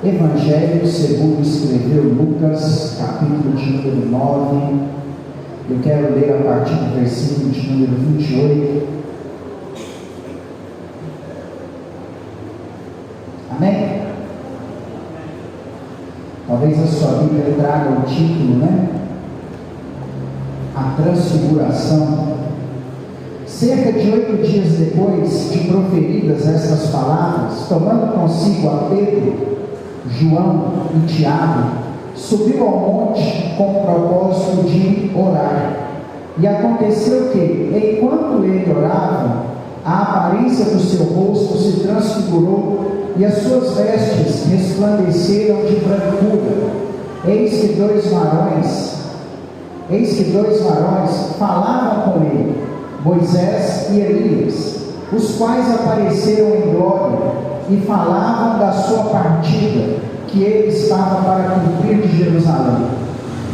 Evangelho segundo escreveu Lucas, capítulo de número 9. Eu quero ler a partir do versículo de número 28. Amém? Talvez a sua Bíblia traga o título, né? A Transfiguração. Cerca de 8 dias depois de proferidas estas palavras, tomando consigo a Pedro, João e Tiago, subiu ao monte com o propósito de orar. E aconteceu que, enquanto ele orava, a aparência do seu rosto se transfigurou e as suas vestes resplandeceram de brancura. Eis que dois varões falavam com ele, Moisés e Elias, os quais apareceram em glória e falavam da sua partida, que ele estava para cumprir de Jerusalém.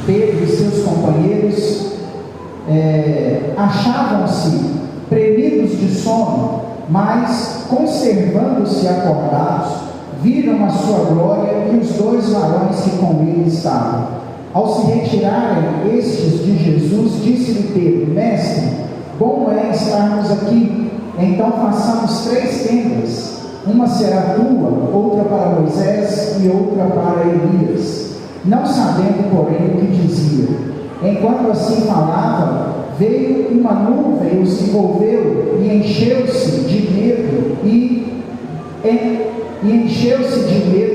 Pedro e seus companheiros achavam-se premidos de sono, mas, conservando-se acordados, viram a sua glória e os dois varões que com ele estavam. Ao se retirarem estes de Jesus, disse-lhe Pedro: Mestre, bom é estarmos aqui. Então façamos 3 tendas, uma será tua, outra para Moisés e outra para Elias. Não sabendo, porém, o que dizia. Enquanto assim falava, veio uma nuvem, os envolveu e encheu-se de medo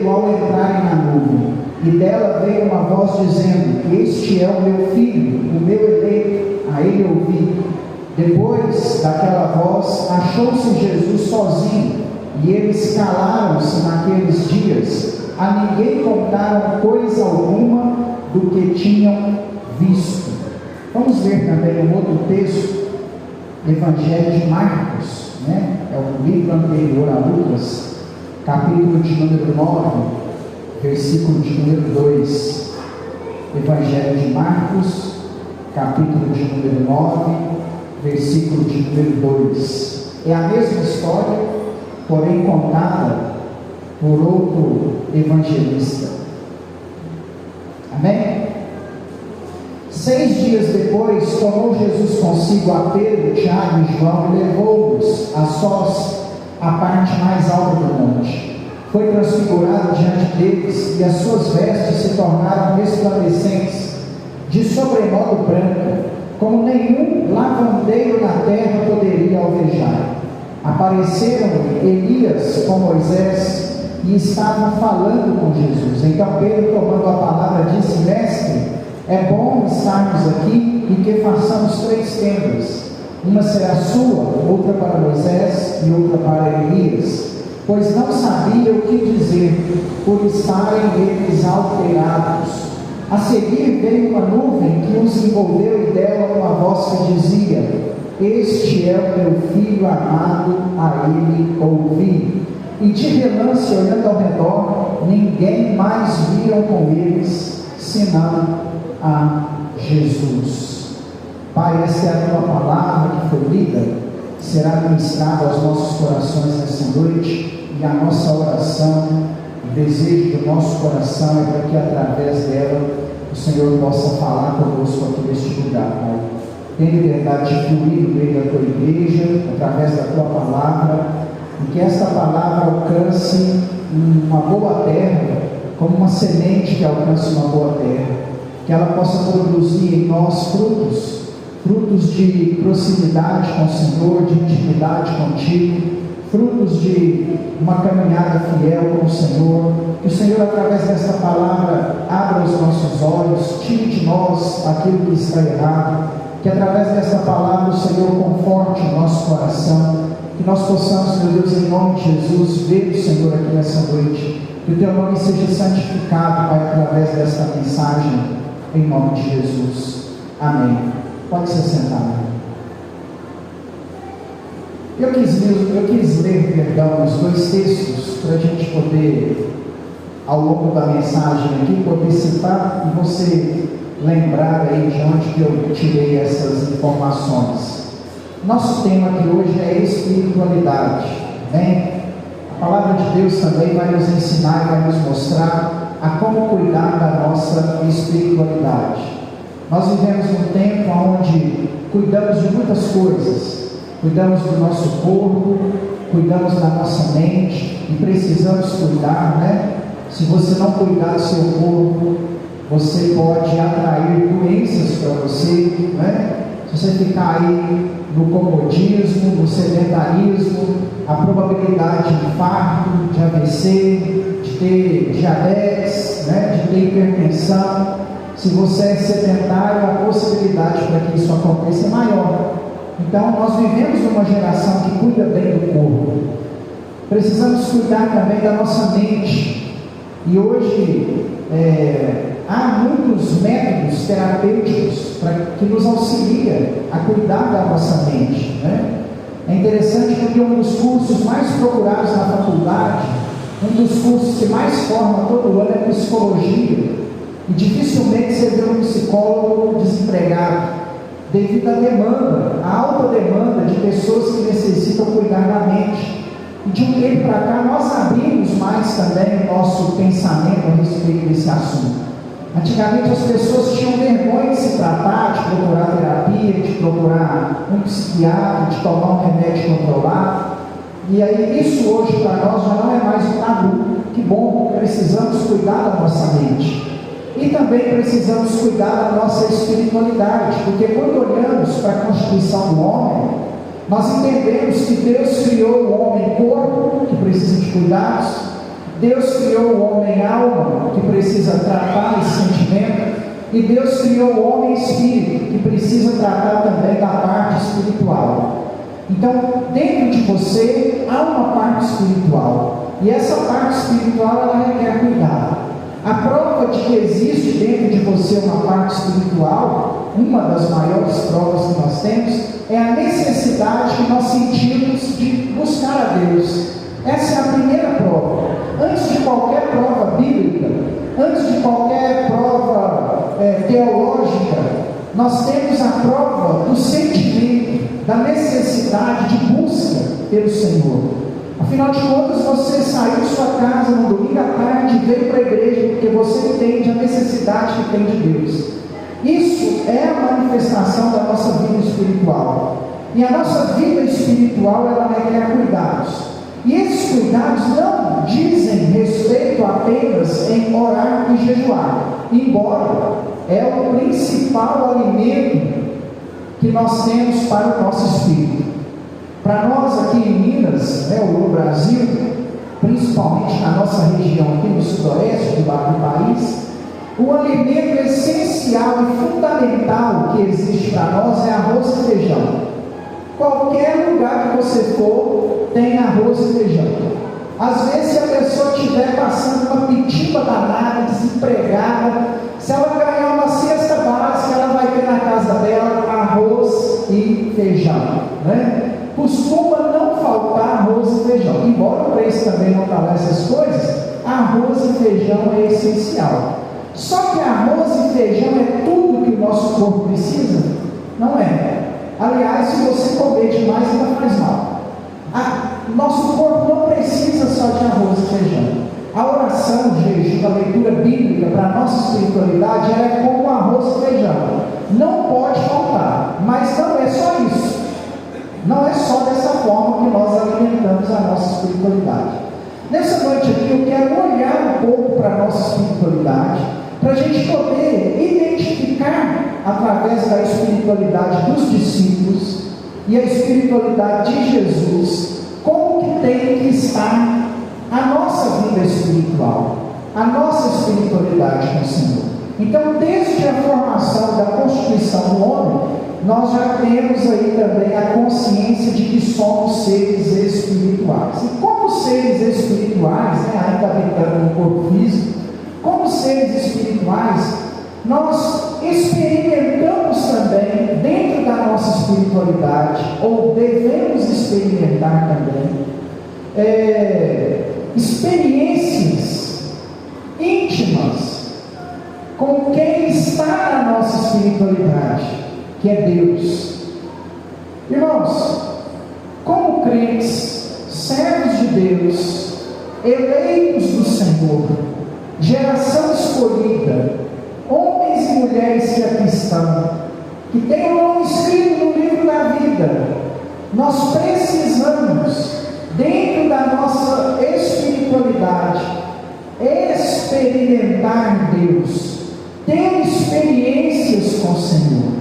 ao entrarem na nuvem. E dela veio uma voz dizendo: Este é o meu filho, o meu eleito, a ele ouvi. Depois daquela voz, achou-se Jesus sozinho, e eles calaram-se naqueles dias, a ninguém contaram coisa alguma do que tinham visto. Vamos ver também um outro texto, Evangelho de Marcos, né? É o livro anterior a Lucas, capítulo de número 9, versículo de número 2. Evangelho de Marcos, capítulo de número 9, versículo de número 2. É a mesma história, porém contada por outro evangelista. Amém? 6 dias depois, tomou Jesus consigo a Pedro, Tiago e João e levou-os a sós à parte mais alta do monte. Foi transfigurado diante deles, e as suas vestes se tornaram resplandecentes, de sobremodo branca, como nenhum lavandeiro na terra poderia alvejar. Apareceram Elias com Moisés e estavam falando com Jesus. Então Pedro, tomando a palavra, disse: Mestre, é bom estarmos aqui e que façamos 3 tendas. Uma será sua, outra para Moisés e outra para Elias. Pois não sabia o que dizer, por estarem eles alterados. A seguir veio uma nuvem que os envolveu, e dela uma voz que dizia: Este é o meu filho amado, a ele ouvi. E de relance, olhando ao redor, ninguém mais viram com eles, senão a Jesus. Pai, esta é a tua palavra que foi lida, será ministrada aos nossos corações nesta noite, e a nossa oração, o desejo do nosso coração é para que através dela o Senhor possa falar conosco aqui neste lugar, Pai. Tem liberdade de fluir no meio da tua igreja, através da tua palavra, e que esta palavra alcance uma boa terra, como uma semente que alcance uma boa terra, que ela possa produzir em nós frutos de proximidade com o Senhor, de intimidade contigo, frutos de uma caminhada fiel com o Senhor. Que o Senhor, através desta palavra, abra os nossos olhos, tire de nós aquilo que está errado, que através desta palavra o Senhor conforte o nosso coração, que nós possamos, meu Deus, em nome de Jesus, ver o Senhor aqui nessa noite, que o teu nome seja santificado, Pai, através desta mensagem, em nome de Jesus. Amém. Pode se sentar. Eu quis ler, os 2 textos, para a gente poder, ao longo da mensagem aqui, poder citar e você lembrar aí de onde que eu tirei essas informações. Nosso tema aqui hoje é espiritualidade, né? a palavra de Deus também vai nos ensinar e vai nos mostrar a como cuidar da nossa espiritualidade. Nós vivemos um tempo onde cuidamos de muitas coisas, cuidamos do nosso corpo, cuidamos da nossa mente, e precisamos cuidar, né? Se você não cuidar do seu corpo, você pode atrair doenças para você, né? Se você ficar aí no comodismo, no sedentarismo, a probabilidade de infarto, de AVC, de ter diabetes, né? De ter hipertensão, se você é sedentário, a possibilidade para que isso aconteça é maior. Então, nós vivemos numa geração que cuida bem do corpo. Precisamos cuidar também da nossa mente. E hoje, há muitos métodos terapêuticos que nos auxiliam a cuidar da nossa mente, né? É interessante porque um dos cursos mais procurados na faculdade, um dos cursos que mais forma todo ano é psicologia. E dificilmente você vê um psicólogo desempregado, devido à demanda, à alta demanda de pessoas que necessitam cuidar da mente. E de um tempo para cá nós abrimos mais também o nosso pensamento a respeito desse assunto. Antigamente as pessoas tinham vergonha de se tratar, de procurar terapia, de procurar um psiquiatra, de tomar um remédio controlado. E aí isso hoje para nós já não é mais um tabu. Que bom, precisamos cuidar da nossa mente. E também precisamos cuidar da nossa espiritualidade, porque quando olhamos para a constituição do homem, nós entendemos que Deus criou o homem corpo, que precisa de cuidados, Deus criou o homem alma, que precisa tratar esse sentimento, e Deus criou o homem espírito, que precisa tratar também da parte espiritual. Então, dentro de você há uma parte espiritual, e essa parte espiritual ela requer cuidado. A prova de que existe dentro de você uma parte espiritual, uma das maiores provas que nós temos, é a necessidade que nós sentimos de buscar a Deus. Essa é a primeira prova. Antes de qualquer prova bíblica, antes de qualquer prova teológica, nós temos a prova do sentimento, da necessidade de busca pelo Senhor. Afinal de contas, você saiu de sua casa no domingo à tarde e veio para a igreja porque você entende a necessidade que tem de Deus. Isso é a manifestação da nossa vida espiritual. E a nossa vida espiritual, ela requer cuidados. E esses cuidados não dizem respeito apenas em orar e jejuar, embora é o principal alimento que nós temos para o nosso espírito. Para nós aqui em Minas, no Brasil, principalmente na nossa região aqui no sudoeste do país, o alimento essencial e fundamental que existe para nós é arroz e feijão. Qualquer lugar que você for, tem arroz e feijão. Às vezes, se a pessoa estiver passando uma pitiba danada, desempregada, se ela ganhar uma cesta básica, ela vai ter na casa dela arroz e feijão, né? Costuma não faltar arroz e feijão. Embora o preço também não está essas coisas, arroz e feijão é essencial. Só que arroz e feijão é tudo que o nosso corpo precisa? Não é. Aliás, se você comer demais, ainda faz mal. Nosso corpo não precisa só de arroz e feijão. A oração, o jejum, a leitura bíblica para a nossa espiritualidade é como arroz e feijão. Não pode faltar, mas não é só isso. Não é só dessa forma que nós alimentamos a nossa espiritualidade. Nessa noite aqui eu quero olhar um pouco para a nossa espiritualidade, para a gente poder identificar através da espiritualidade dos discípulos e a espiritualidade de Jesus, como que tem que estar a nossa vida espiritual, a nossa espiritualidade com o Senhor. Então, desde a formação da constituição do homem, nós já temos aí também a consciência de que somos seres espirituais. E como seres espirituais, ainda habitando no corpo físico, como seres espirituais, nós experimentamos também, dentro da nossa espiritualidade, ou devemos experimentar também, experiências íntimas com quem está na nossa espiritualidade, que é Deus. Irmãos, como crentes, servos de Deus, eleitos do Senhor, geração escolhida, homens e mulheres que aqui estão, que têm o nome escrito no livro da vida. Nós precisamos, dentro da nossa espiritualidade, experimentar Deus, ter experiências com o Senhor.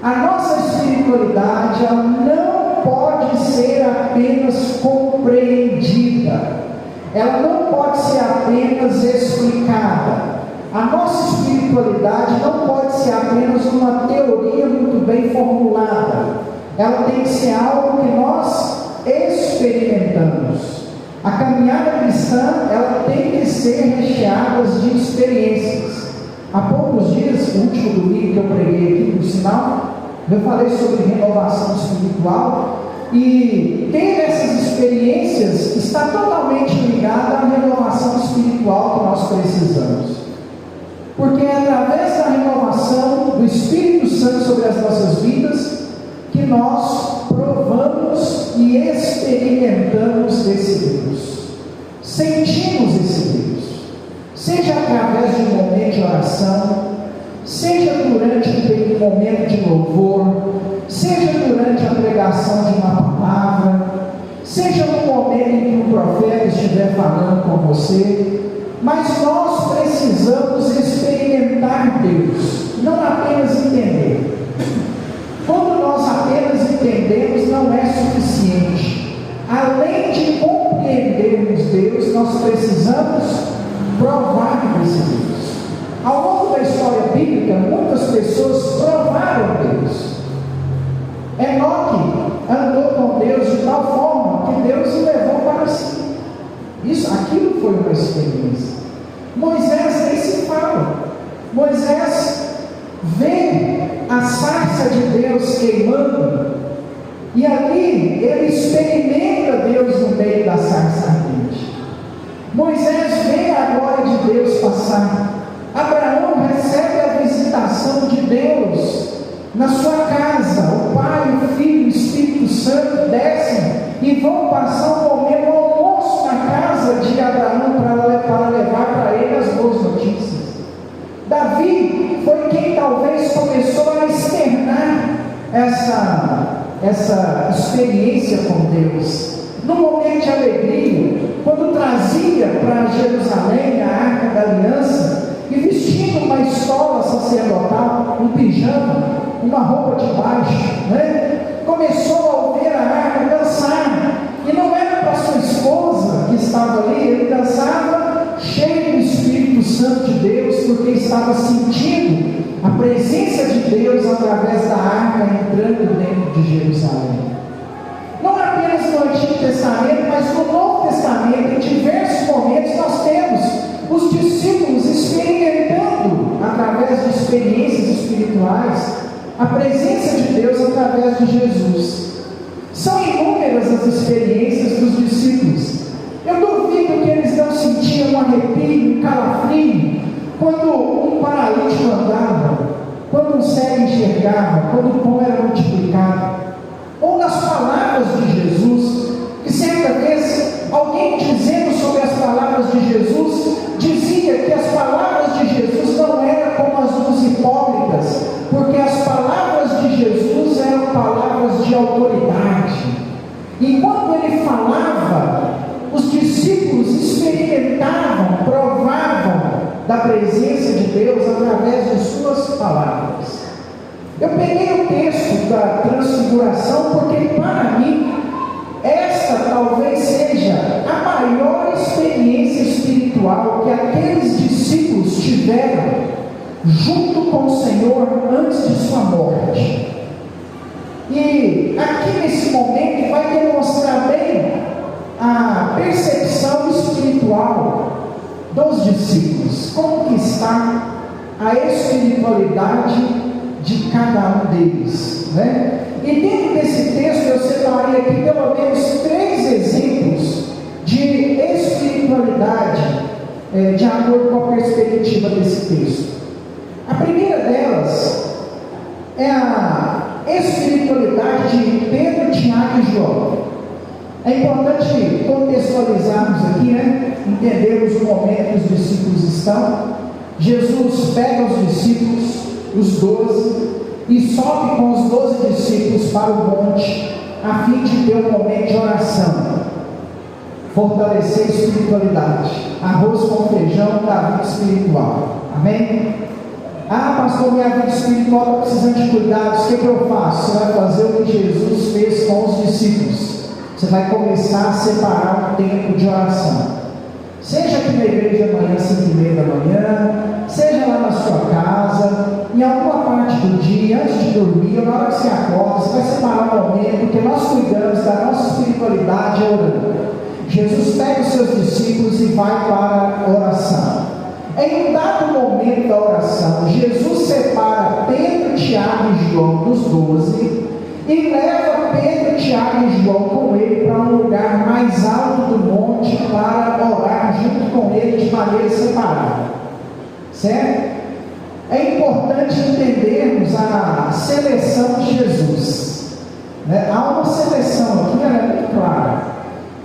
A nossa espiritualidade, ela não pode ser apenas compreendida, ela não pode ser apenas explicada. A nossa espiritualidade não pode ser apenas uma teoria muito bem formulada, ela tem que ser algo que nós experimentamos. A caminhada cristã, ela tem que ser recheada de experiências. Há poucos dias, o último domingo que eu preguei aqui, por sinal, eu falei sobre renovação espiritual, e ter essas experiências está totalmente ligada à renovação espiritual que nós precisamos. Porque é através da renovação do Espírito Santo sobre as nossas vidas que nós provamos e experimentamos esse Deus, sentimos esse Deus, seja através de um momento de oração, seja durante um momento de louvor, seja durante a pregação de uma palavra, seja no momento em que um profeta estiver falando com você, mas nós precisamos experimentar Deus, não apenas entender. Quando nós apenas entendemos, não é suficiente. Além de compreendermos Deus, nós precisamos provar desse Deus. Ao longo da história bíblica, muitas pessoas provaram Deus. Enoque andou com Deus de tal forma que Deus o levou para si. Aquilo foi uma experiência. Moisés nem se fala. Moisés vê a sarça de Deus queimando, e ali ele experimenta Deus no meio da sarça ardente. Moisés vê a glória de Deus passar. Abraão recebe a visitação de Deus na sua casa. O Pai, o Filho e o Espírito Santo descem e vão passar um momento, um almoço na casa de Abraão para levar para ele as boas notícias. Davi foi quem talvez começou a externar essa experiência com Deus. No momento de alegria, quando trazia para Jerusalém a Arca da Aliança, e vestindo uma estola sacerdotal, um pijama, uma roupa de baixo, começou a ouvir a arca dançar, e não era para sua esposa que estava ali, ele dançava cheio do Espírito Santo de Deus, porque estava sentindo a presença de Deus através da arca entrando dentro de Jerusalém. Não apenas no Antigo Testamento, mas no Novo Testamento, em diversos momentos nós temos os discípulos experimentando, através de experiências espirituais, a presença de Deus através de Jesus. São inúmeras as experiências dos discípulos. Eu duvido que eles não sentiam um arrepio, um calafrio, quando um paralítico andava, quando um cego enxergava, quando o pão era multiplicado, ou nas palavras de Jesus, que certa vez alguém dizendo sobre as palavras de Jesus, dizia que as palavras de Jesus não eram como as dos hipócritas, porque as palavras de Jesus eram palavras de autoridade. Enquanto ele falava, os discípulos experimentavam, provavam da presença de Deus através de suas palavras. Eu peguei o texto da transfiguração porque, para mim, esta talvez seja a maior experiência espiritual que aqueles discípulos tiveram junto com o Senhor antes de sua morte. E aqui nesse momento vai demonstrar bem a percepção espiritual dos discípulos, como que está a espiritualidade de cada um deles, E dentro desse texto eu separei aqui pelo menos 3 exemplos de espiritualidade, de acordo com a perspectiva desse texto. A primeira delas é a espiritualidade de Pedro, Tiago e João. É importante contextualizarmos aqui, né? Entendermos o momento que os discípulos estão. Jesus pega os discípulos, os 12, e sobe com os 12 discípulos para o monte, a fim de ter um momento de oração, fortalecer a espiritualidade, arroz com feijão da vida espiritual. Amém? Ah, pastor, minha vida espiritual está precisando de cuidados, o que eu faço? Você vai fazer o que Jesus fez com os discípulos. Você vai começar a separar um tempo de oração. Seja aqui na igreja amanhã, 5h30 da manhã, seja lá na sua casa, em alguma parte do dia, antes de dormir, ou na hora que você acorda, você vai separar um momento, porque nós cuidamos da nossa espiritualidade orando. Jesus pega os seus discípulos e vai para a oração. Em um dado momento da oração, Jesus separa Pedro, Tiago e João dos 12 e leva Pedro, Tiago e João com ele para um lugar mais alto do monte para orar junto com ele de maneira separada. Certo? É importante entendermos a seleção de Jesus. Né? Há uma seleção aqui, ela é muito clara.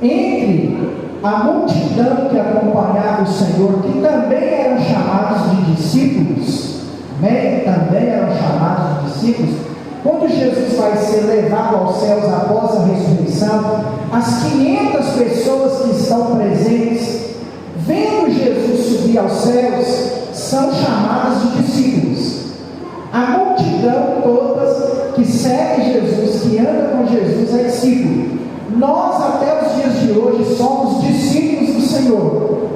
Entre a multidão que acompanhava o Senhor, que também eram chamados de discípulos, né? Também eram chamados de discípulos. Quando Jesus vai ser levado aos céus após a ressurreição, as 500 pessoas que estão presentes, vendo Jesus subir aos céus, são chamadas de discípulos. A multidão toda que segue Jesus, que anda com Jesus, é discípulo. Nós, até os dias de hoje, somos discípulos do Senhor.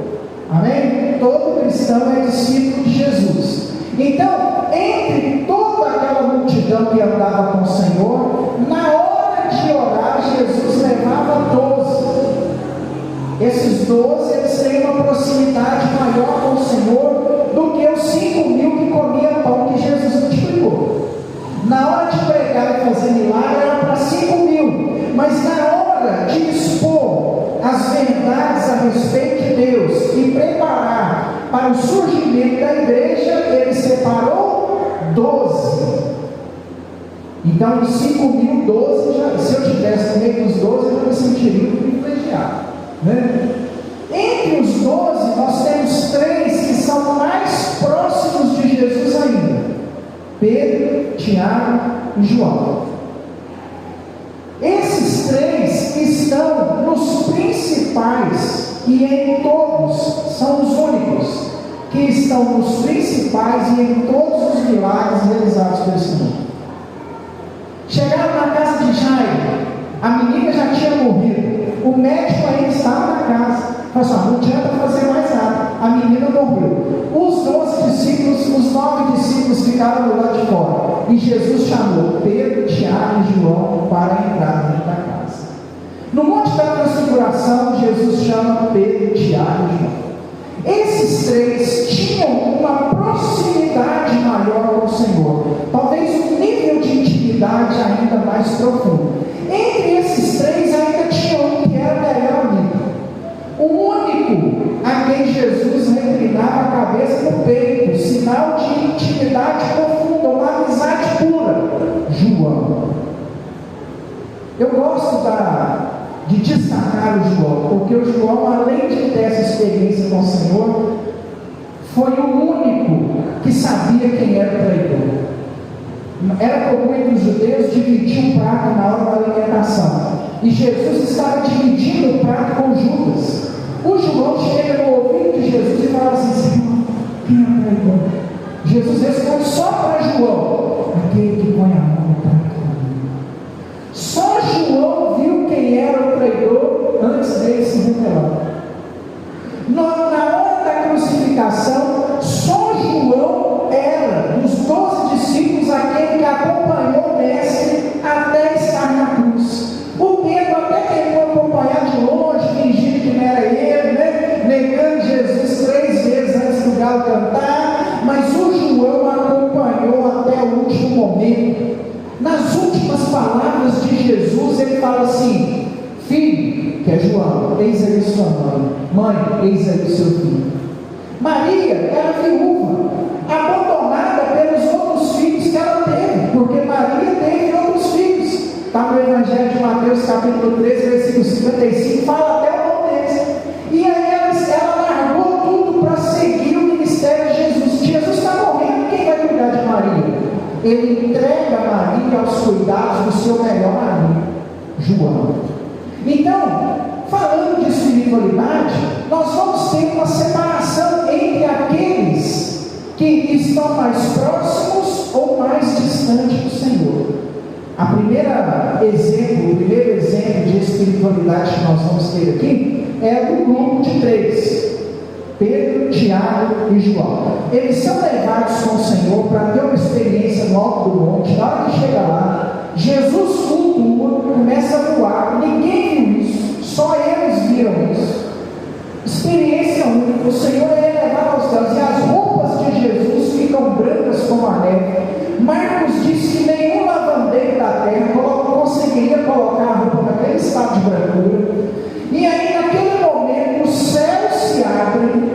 Amém? Todo cristão é discípulo de Jesus. Então, entre toda aquela multidão que andava com o Senhor, na hora de orar, Jesus levava 12. Esses 12, eles têm uma proximidade maior com o Senhor do que os 5.000 que comiam pão que Jesus multiplicou. Na hora de pregar e fazer milagre, era para 5.000, mas na hora de expor as verdades a respeito de Deus e preparar para o surgimento da igreja, ele separou 12. Então, de 5.000, 12, se eu tivesse no meio dos 12, eu me sentiria privilegiado. Né? Entre os 12, nós temos 3 que são mais próximos de Jesus ainda: Pedro, Tiago e João. Esses 3 estão nos principais, e em todos, são os únicos que estão nos principais e em todos os milagres realizados pelo Senhor. Chegaram na casa de Jairo, a menina já tinha morrido, o médico ainda estava na casa. Falou assim: não adianta fazer mais nada, a menina morreu. Os 12 discípulos, os 9 discípulos ficaram do lado de fora, e Jesus chamou Pedro, Tiago e João para entrar dentro da casa. No Monte da Transfiguração, Jesus chama Pedro, Tiago e João. Esses 3 tinham uma proximidade maior com o Senhor, talvez um nível de intimidade ainda mais profundo. Entre esses 3 ainda tinha um que era melhor amigo, o único a quem Jesus reclinava a cabeça no peito, sinal de intimidade profunda, uma amizade pura: João. Eu gosto de destacar o João, porque o João, além de ter essa experiência com o Senhor, foi o único que sabia quem era o traidor. Era comum entre os judeus dividir um prato na hora da alimentação, e Jesus estava dividindo o prato com Judas. O João chega no ouvido de Jesus e fala assim: Senhor, quem é o traidor? Jesus responde só para João: aquele que põe a mão no prato comigo. Só João viu quem era o traidor antes dele se revelar. Na hora da crucificação, só João era dos 12 discípulos aquele que acompanhou o mestre até estar na cruz. O Pedro até tentou acompanhar de longe, fingindo que não era ele, né? Negando Jesus 3 vezes antes do galo cantar, mas o João acompanhou até o último momento. Nas últimas palavras de Jesus, ele fala assim: filho, que é João, eis aí sua mãe, mãe, eis aí o seu filho. Maria era viúva, abandonada pelos outros filhos que ela teve, porque Maria teve outros filhos. Está no Evangelho Evangelho de Mateus, capítulo 13, versículo 55, fala até o nome deles. E aí ela largou tudo para seguir o ministério de Jesus. Jesus está morrendo, quem vai cuidar de Maria? Ele entrega Maria aos cuidados do seu melhor amigo, João. Então, falando de espiritualidade, nós vamos ter uma separação entre aqueles que estão mais próximos ou mais distantes do Senhor. O primeiro exemplo de espiritualidade que nós vamos ter aqui é do grupo de 3, Pedro, Tiago e João. Eles são levados com o Senhor para ter uma experiência no alto do monte. Na hora que chega lá, Jesus flutua, começa a voar, ninguém viu isso, só eles viram isso. Experiência única, o Senhor é elevado aos céus e as roupas de Jesus ficam brancas como a neve. Marcos diz que nenhum lavandeiro da terra conseguiria colocar a roupa naquele estado de brancura. E aí, naquele momento, os céus se abrem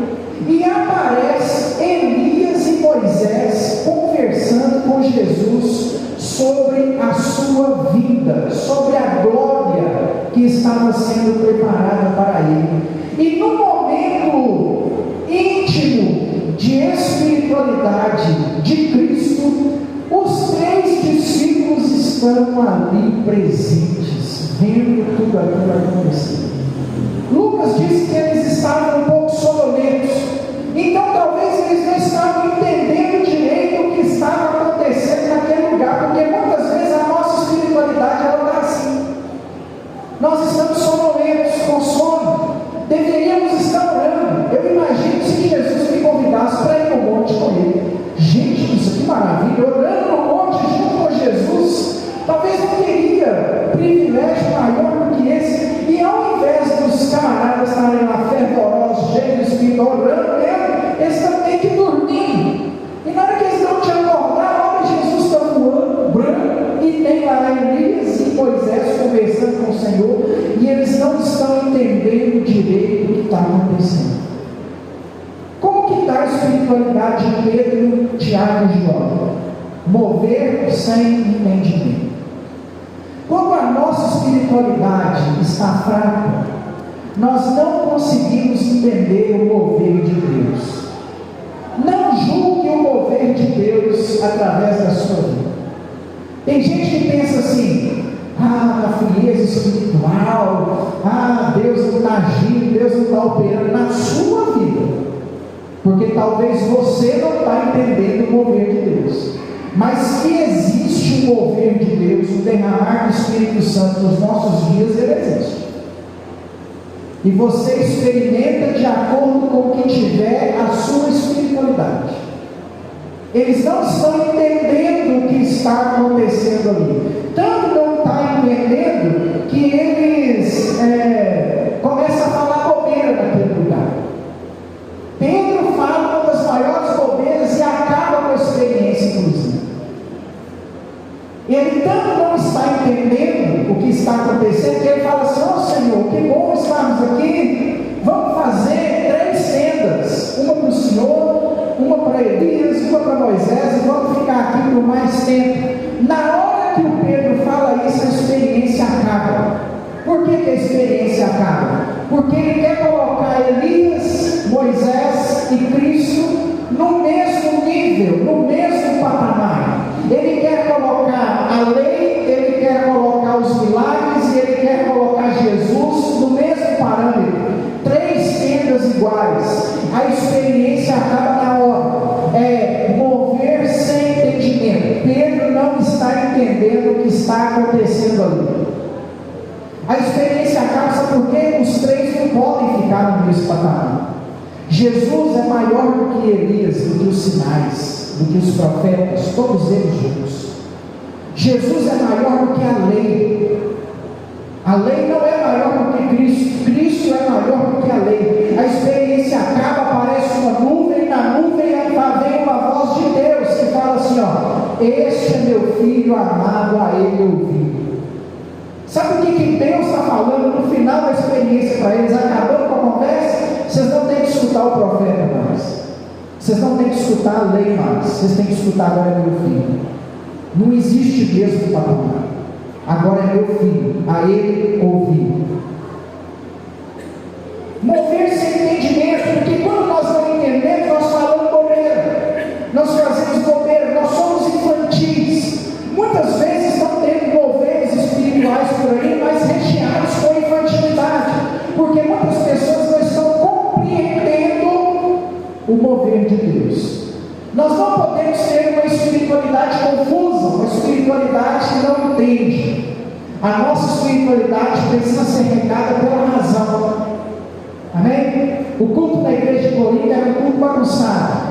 e aparece Elias e Moisés conversando com Jesus sobre a sua vida, sobre a glória que estava sendo preparada para ele. E no momento íntimo de espiritualidade de Cristo, os 3 discípulos estão ali presentes, vendo tudo aquilo acontecer. Lucas diz que eles estavam um pouco sonolentos, então talvez eles não estavam entendendo direito o que estava acontecendo naquele lugar, porque muitas vezes a nossa espiritualidade ela está assim. Nós estamos sonolentos, com sono, deveríamos estar orando. Eu imagino se Jesus me convidasse para ir no monte com ele. Gente, isso que maravilha, orando no monte junto com Jesus, talvez não teria privilégio maior do que esse. E ao invés dos camaradas estarem lá fervorosos, cheios de espírito, orando mesmo, eles também que dormindo. E na hora que eles não te acordar, olha, Jesus está voando branco, e tem lá Elias e Moisés conversando com o Senhor, e eles não estão entendendo direito o que está acontecendo. Como que está a espiritualidade de Pedro, Tiago e João? Mover sem entendimento. Quando a nossa espiritualidade está fraca, nós não conseguimos entender o mover de Deus. Não julgue o mover de Deus através da sua vida. Tem gente que pensa assim: a frieza espiritual, Deus não está agindo, Deus não está operando na sua vida. Porque talvez você não está entendendo o mover de Deus. Mas que existe o mover de Deus, o derramar do Espírito Santo nos nossos dias, ele existe. E você experimenta de acordo com o que tiver a sua espiritualidade. Eles não estão entendendo o que está acontecendo ali. Tanto não está entendendo que eles começam a falar bobeira naquele lugar. Pedro fala uma das maiores bobeiras e acaba com a experiência, inclusive. Ele tanto não está entendendo o que está acontecendo, que ele fala assim: ó Senhor, que bom estarmos aqui, vamos fazer 3 tendas, uma para o Senhor, uma para Elias, uma para Moisés, e vamos ficar aqui por mais tempo. Na hora que o Pedro fala isso, a experiência acaba. Por que a experiência acaba? Porque ele quer colocar Elias, Moisés e Cristo no mesmo nível, no mesmo patamar. Ele quer colocar a lei, ele quer colocar os milagres e ele quer colocar Jesus no mesmo parâmetro. 3 tendas iguais. A experiência acaba na hora. É mover sem entendimento. Pedro não está entendendo o que está acontecendo ali. A experiência acaba, sabe por quê? Os 3 não podem ficar no mesmo patamar. Jesus é maior do que Elias, do que os sinais, do que os profetas, todos eles juntos. Jesus é maior do que a lei. A lei não é maior do que Cristo. Cristo é maior do que a lei. A experiência acaba, aparece uma nuvem, na nuvem vem uma voz de Deus que fala assim: ó, este é meu filho amado, a ele ouvi. Sabe o que Deus está falando no final da experiência para eles, acabando com a conversa? Vocês não têm que escutar o profeta mais, vocês não têm que escutar a lei mais, vocês têm que escutar agora meu filho. Não existe mesmo patamar. agora é meu filho, a ele ouvi. Mover sem entendimento, porque quando nós não entendemos, nós falamos bobeira, nós fazemos bobeira, nós somos infantis. Muitas vezes não temos moveres espirituais por aí, mas recheados com infantilidade, porque muitas pessoas não estão compreendendo o mover de Deus. Nós não podemos ter uma espiritualidade confusa, uma espiritualidade que não entende. A nossa espiritualidade precisa ser regada pela razão. Amém? O culto da igreja de Corinto era um culto bagunçado.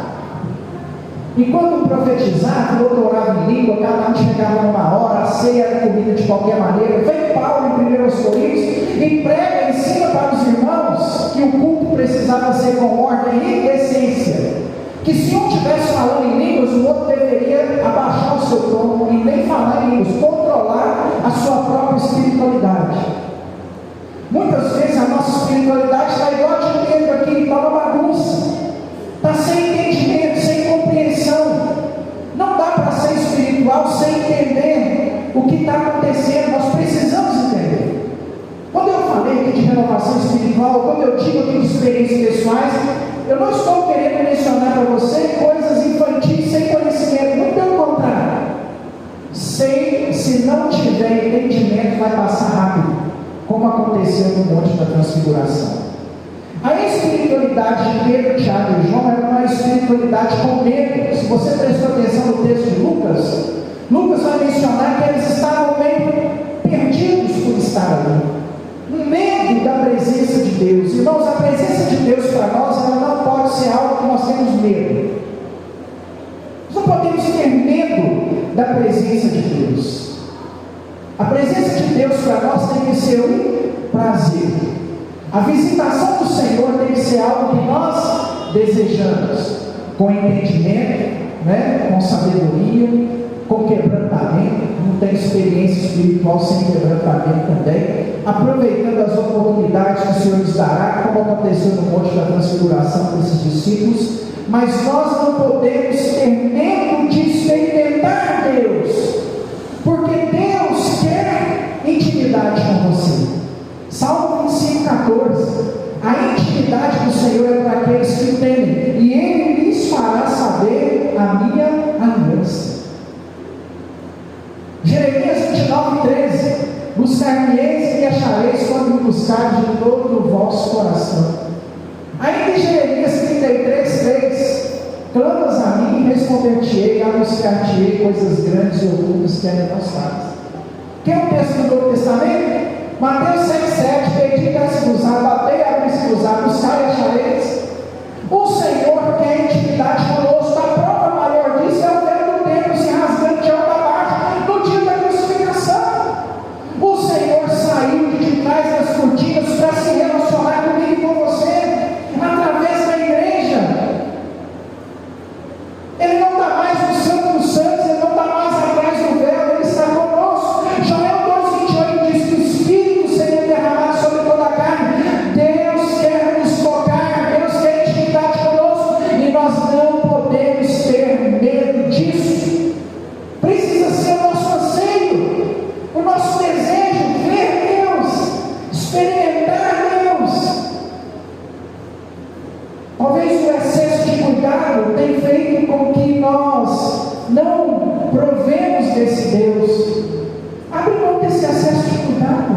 Enquanto profetizava, o outro orava em língua, cada um chegava numa hora, a ceia era comida de qualquer maneira. Vem Paulo em 1 Coríntios e prega, ensina para os irmãos que o culto precisava ser com ordem e decência. Que se um estivesse falando em línguas, o outro deveria abaixar o seu tom e nem falar em línguas, controlar a sua própria espiritualidade. Muitas vezes a nossa espiritualidade está igual a de Pedro aqui, está uma bagunça, está sem entendimento, sem compreensão. Não dá para ser espiritual sem entender o que está acontecendo. Nós precisamos entender. Quando eu falei aqui de renovação espiritual, quando eu digo aqui de experiências pessoais, eu não estou querendo mencionar para você coisas infantis sem conhecimento, muito pelo contrário. Se não tiver entendimento, vai passar rápido, como aconteceu no Monte da Transfiguração. A espiritualidade de Pedro, Tiago e João era uma espiritualidade com medo. Se você prestou atenção no texto de Lucas, Lucas vai mencionar que eles estavam meio perdidos por estar ali. Um medo da presença de Deus. Irmãos, a presença de Deus para nós, ela não pode ser algo que nós temos medo. Nós não podemos ter medo da presença de Deus. A presença de Deus para nós tem que ser um prazer. A visitação do Senhor tem que ser algo que nós desejamos, com entendimento, com sabedoria, com quebrantamento. Não tem experiência espiritual sem quebrantamento também, aproveitando as oportunidades que o Senhor nos dará, como aconteceu no Monte da Transfiguração com esses discípulos. Mas nós não podemos ter medo de experimentar Deus, porque Deus quer intimidade com você. Salmo 25,14. A intimidade do Senhor é para aqueles que temem, e Ele lhes fará saber a minha aliança. Jeremias 29,13. Buscar-me-eis e me achareis quando me buscardes de todo o vosso coração. Ainda em Jeremias 33,3. Clamas a mim e responder-te-ei, anunciar-te-ei coisas grandes e ocultas que ainda não sabes. Quem é o texto do Novo Testamento? Mateus 6,7. Pedi e se-vos-á, batei e abri-se-vos-á, buscai e achareis. O Senhor quer intimidade conosco. A prova maior disso é o véu do templo se rasgando de alta a baixo no dia da crucificação. O Senhor saiu de trás das cortinas para se relacionar comigo e com você, através da igreja. Ele não está mais no Santo dos Santos, Ele não está mais atrás do véu, Ele está conosco. Joel 2,28 diz que o Espírito seria derramado sobre toda a carne. Deus quer nos tocar, Deus quer intimidade conosco, e nós não podemos ter medo disso. Precisa ser o nosso anseio, o nosso desejo, ver Deus, experimentar Deus. Talvez o excesso de cuidado tenha feito com que nós não provemos desse Deus. Abre mão desse excesso de cuidado.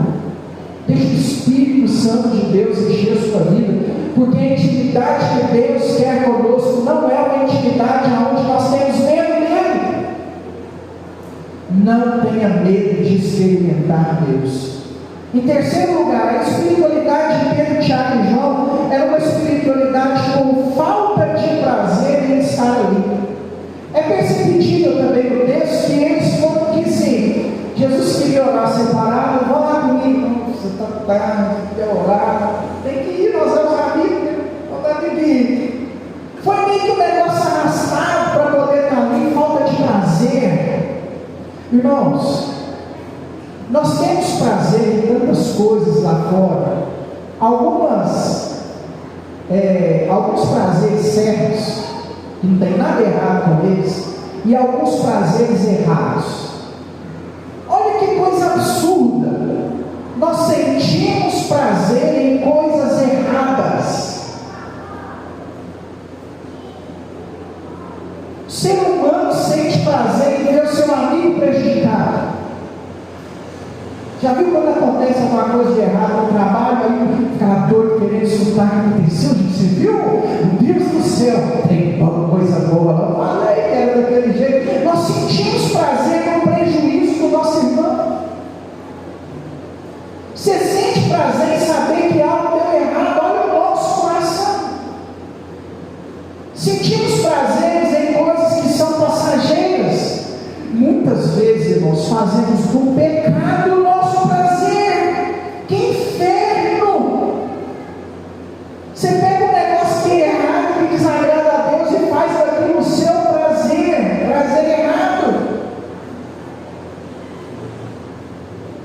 Deixa o Espírito Santo de Deus encher a sua vida, porque a intimidade que Deus quer conosco não é uma intimidade onde nós temos medo dele. Não tenha medo de experimentar Deus. Em terceiro lugar, a espiritualidade de Pedro, Tiago e João era uma espiritualidade com falta de prazer em estar ali. É perceptível também no texto que eles foram que sim, Jesus queria orar separado, vão lá comigo, você está tarde, quer orar, tem que ir, nós vamos a Bíblia, vamos dar Bíblia. Foi meio que um negócio arrastado para poder estar ali, falta de prazer. Irmãos, nós temos prazer em tantas coisas lá fora, alguns prazeres certos, que não tem nada errado com eles, e alguns prazeres errados. Olha que coisa absurda. prazer em coisas erradas. O ser humano sente prazer em ver o seu amigo prejudicado. Já viu quando acontece alguma coisa de errado no trabalho, aí fica doido querendo escutar o que aconteceu? Você viu? Meu Deus do céu, tem coisa boa lá. Eu falei que era daquele jeito. Nós sentimos prazer no prejuízo do nosso irmão. Você sente prazer em saber que algo deu errado? Olha o nosso coração. Sentimos prazeres em coisas que são passageiras. Muitas vezes, irmãos, fazemos do pecado o nosso prazer. Que inferno! Você pega um negócio que é errado, que desagrada a Deus e faz daquilo o seu prazer. Prazer errado.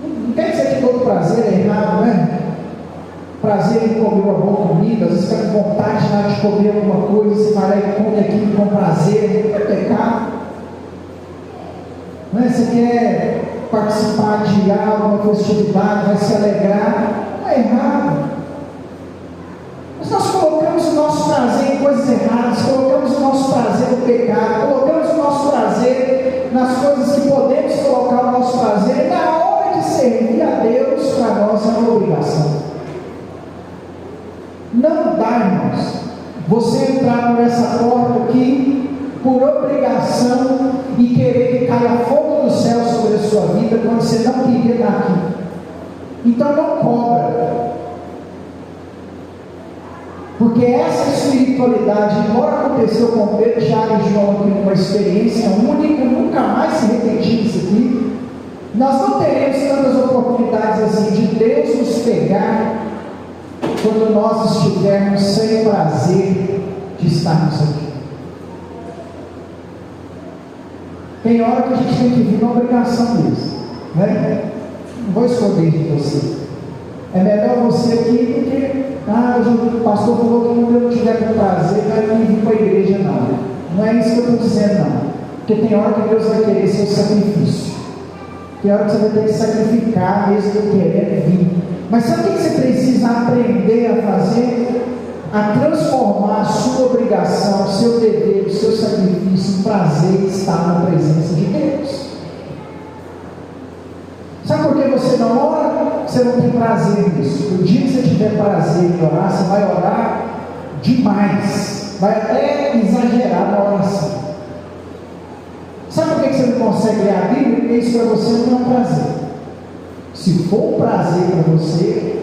Não quer dizer que todo prazer é errado, né? Prazer em comer uma boa comida, às vezes fica com vontade de comer alguma coisa, você vai lá e come aquilo com prazer, é pecado. Não é? Você quer participar de alguma festividade, vai se alegrar, não é errado. Mas nós colocamos o nosso prazer em coisas erradas, colocamos o nosso prazer no pecado, colocamos o nosso prazer nas coisas que podemos colocar o nosso prazer, e na hora de servir a Deus, para nós é uma obrigação. Não dá, irmãos, você entrar por essa porta aqui por obrigação e querer que caia fogo do céu sobre a sua vida quando você não queria estar aqui. Então não cobra, porque essa espiritualidade, embora aconteceu com Pedro, Tiago e João aqui numa experiência única, nunca mais se repetir isso aqui, nós não teremos tantas oportunidades assim de Deus nos pegar quando nós estivermos sem prazer de estarmos aqui. Tem hora que a gente tem que vir na obrigação disso, né? Não vou esconder de você. É melhor você aqui porque o pastor falou que quando eu não tiver com prazer, vai vir para a igreja, não. Não é isso que eu estou dizendo, não. Porque tem hora que Deus vai querer seu sacrifício. Tem hora que você vai ter que sacrificar mesmo querendo vir. Mas sabe o que você precisa aprender a fazer? A transformar a sua obrigação, o seu dever, o seu sacrifício em prazer de estar na presença de Deus. Sabe por que você não ora? Você não tem prazer nisso. O dia que você tiver prazer em orar, você vai orar demais, vai até exagerar na oração. Sabe por que você não consegue ler a Bíblia? Porque isso para você não é um prazer. Se for um prazer para você,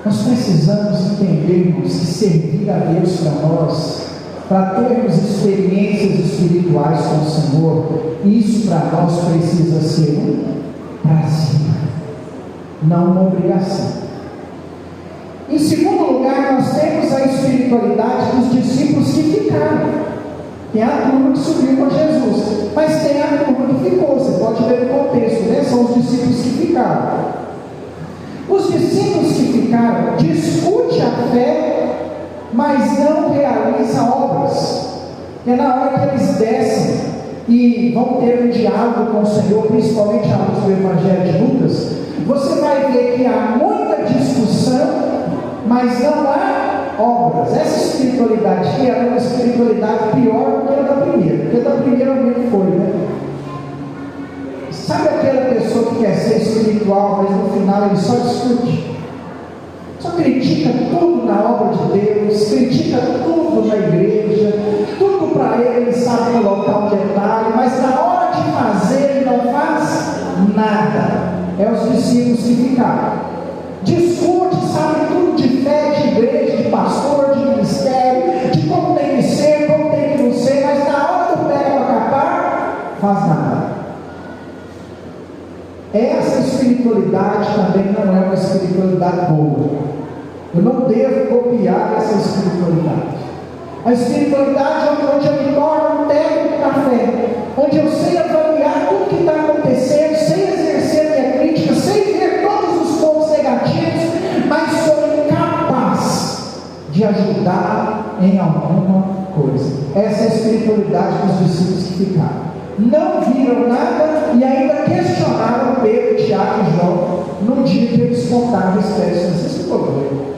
nós precisamos entendermos que servir a Deus para nós, para termos experiências espirituais com o Senhor, isso para nós precisa ser um prazer, não uma obrigação. Em segundo lugar, nós temos a espiritualidade dos discípulos que ficaram. Tem a turma que subiu com Jesus, mas tem a turma que ficou. Você pode ver o contexto, né? São os discípulos que ficaram. Os discípulos que ficaram discutem a fé, mas não realizam obras. E é na hora que eles descem e vão ter um diálogo com o Senhor, principalmente à luz do Evangelho de Lucas, você vai ver que há muita discussão, mas não há obras. Essa espiritualidade que era uma espiritualidade pior do que a da primeira, porque a da primeira mesmo foi, né? Sabe aquela pessoa que quer ser espiritual, mas no final ele só discute, só critica tudo na obra de Deus, critica tudo na igreja, tudo para ele sabe colocar um detalhe, mas na hora de fazer ele não faz nada. É os discípulos que ficaram. Discute, sabe tudo de fé, de igreja, de pastor, de ministério, de como tem que ser, como tem que não ser, mas na hora do pé para capar, faz nada. Essa espiritualidade também não é uma espiritualidade boa. Eu não devo copiar essa espiritualidade. A espiritualidade é onde eu me torno um técnico da fé, onde eu sei avaliar tudo que está acontecendo, sem exercer minha crítica, sem ver todos os pontos negativos, mas sou incapaz de ajudar em alguma coisa. Essa é a espiritualidade dos discípulos que ficaram. Não viram nada e ainda questionaram questionaram Pedro, Tiago e João no dia que eles contaram a espécie. Vocês ficou doido?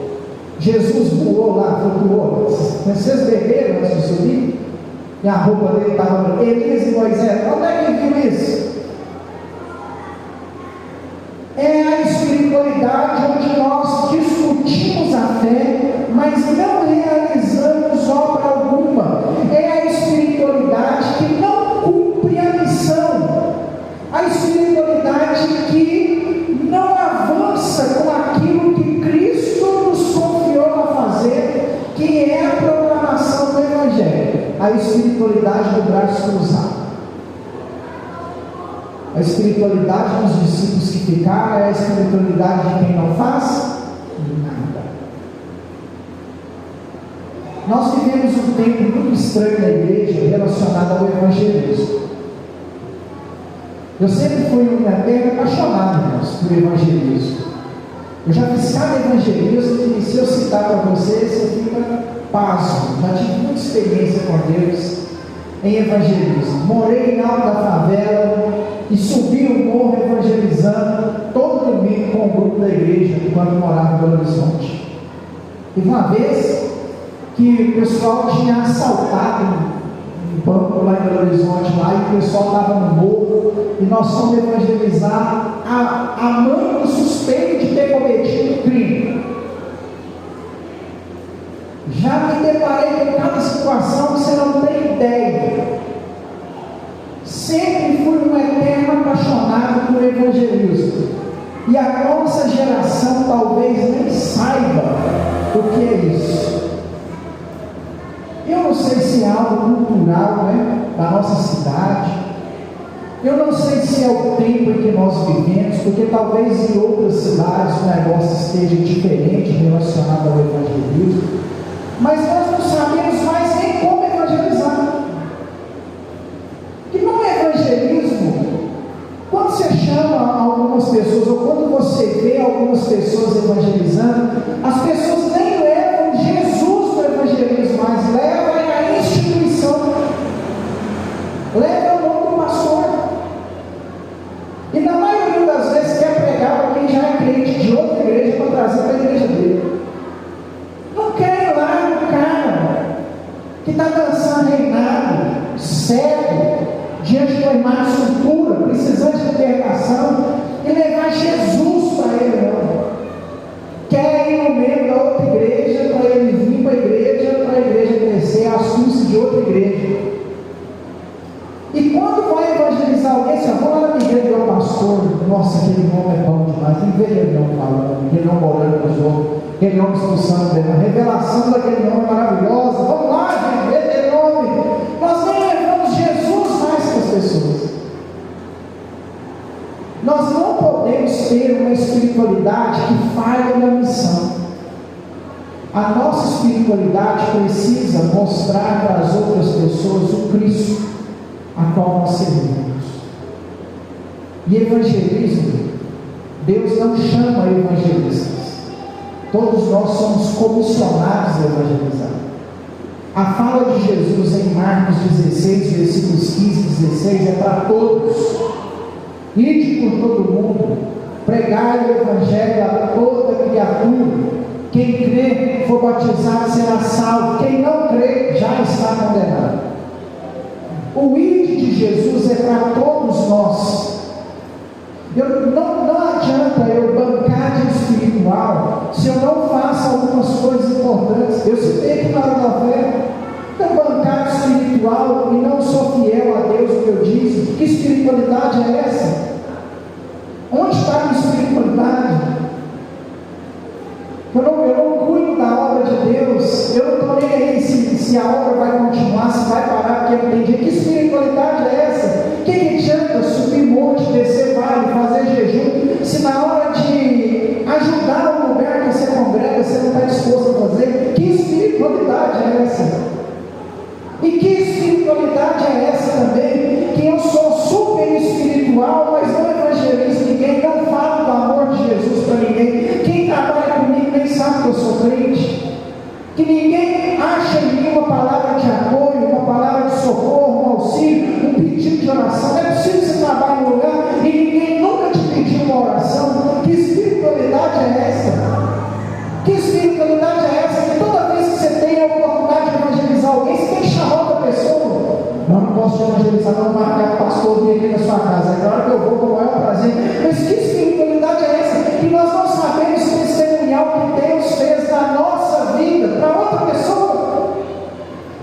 Jesus voou lá, flutuou. Vocês beberam antes de subir? E a roupa dele estava. Elias e Moisés, onde é que viu isso? É a espiritualidade onde nós discutimos a fé, mas não realizamos obra alguma. É a espiritualidade que não cumpre a missão. A espiritualidade que não avança com aquilo que Cristo nos confiou a fazer, que é a proclamação do Evangelho. A espiritualidade do braço cruzado. A espiritualidade dos discípulos que ficaram é a espiritualidade de quem não faz nada. Nós vivemos um tempo muito estranho na igreja relacionado ao evangelismo. Eu sempre fui bem apaixonado, irmãos, por evangelismo. Eu já fiz cada evangelismo e se eu citar para vocês, você fica pasmo. Já tive muita experiência com Deus em evangelismo. Morei em alta da favela e subi o morro evangelizando todo domingo com o grupo da igreja quando morava em Belo Horizonte. E uma vez que o pessoal tinha assaltado um banco lá em Belo Horizonte lá, e o pessoal estava no morro e nós fomos evangelizar a mãe do suspeito de ter cometido crime. Já me deparei com cada situação que você não tem ideia. Sempre fui um eterno apaixonado por evangelismo. E a nossa geração talvez nem saiba o que é isso. Eu não sei se é algo cultural, né, da nossa cidade. Eu não sei se é o tempo em que nós vivemos, porque talvez em outras cidades o negócio esteja diferente relacionado ao evangelismo. Mas nós não sabemos mais nem como evangelizar. Que no evangelismo, quando você chama algumas pessoas, ou quando você vê algumas pessoas evangelizando, as pessoas nem levam Jesus no evangelismo, mas levam a instituição, levam o nome do pastor. E na maioria das vezes quer pregar para quem já é crente de outra igreja para trazer para a igreja dele. Não quer ir lá no cara que está dançando reinado, cego, diante de uma imagem escultura, precisando de libertação, e levar Jesus para ele, não. Quer ir no meio da outra igreja, para ele vir para a igreja crescer, assume-se de outra igreja. E quando vai evangelizar alguém, você vai lá na igreja do pastor, nossa, aquele homem é bom demais, tem que ver aquele homem falando, aquele homem orando para os outros, aquele homem expulsando dele, a revelação daquele homem maravilhosa, vamos lá, gente, ver aquele homem. Nós nem levamos Jesus mais para as pessoas. Nós não podemos ter uma espiritualidade que falha na missão. A nossa espiritualidade precisa mostrar para as outras pessoas o Cristo a qual nós servimos. E evangelismo, Deus não chama evangelistas. Todos nós somos comissionados a evangelizar. A fala de Jesus em Marcos 16, versículos 15 e 16 é para todos. Ide por todo mundo, pregai o evangelho a toda criatura. Quem crê, for batizado, será salvo. Quem não crê, já está condenado. O ide de Jesus é para todos nós. Não adianta eu bancar de espiritual se eu não faço algumas coisas importantes. Eu citei aqui na hora da fé. Eu bancar espiritual e não sou fiel a Deus, o que eu disse. Que espiritualidade é essa? Onde está a minha espiritualidade? Eu não cuido da obra de Deus. Eu não estou nem aí se a obra vai continuar, se vai parar, porque eu entendi. Que espiritualidade é essa? Que adianta subir monte, descer vale, fazer jejum, se na hora de ajudar o lugar que você congrega, você não está disposto a fazer? Que espiritualidade é essa? E que espiritualidade é essa também? Que eu sou super espiritual, mas não evangelizo ninguém, não falo do amor de Jesus para ninguém. Quem trabalha comigo nem sabe que eu sou crente. Que ninguém acha em mim uma palavra de apoio, uma palavra de socorro, um auxílio, um pedido de oração. Não é possível que você trabalhe em um lugar e ninguém nunca Que espiritualidade é essa? Que toda vez que você tem a oportunidade de evangelizar alguém, você tem que chamar outra pessoa. Não posso te evangelizar, não marcar o pastor vir aqui na sua casa. É claro que eu vou com o maior prazer. Mas que espiritualidade é essa? Que nós não sabemos testemunhar o que Deus fez na nossa vida para outra pessoa.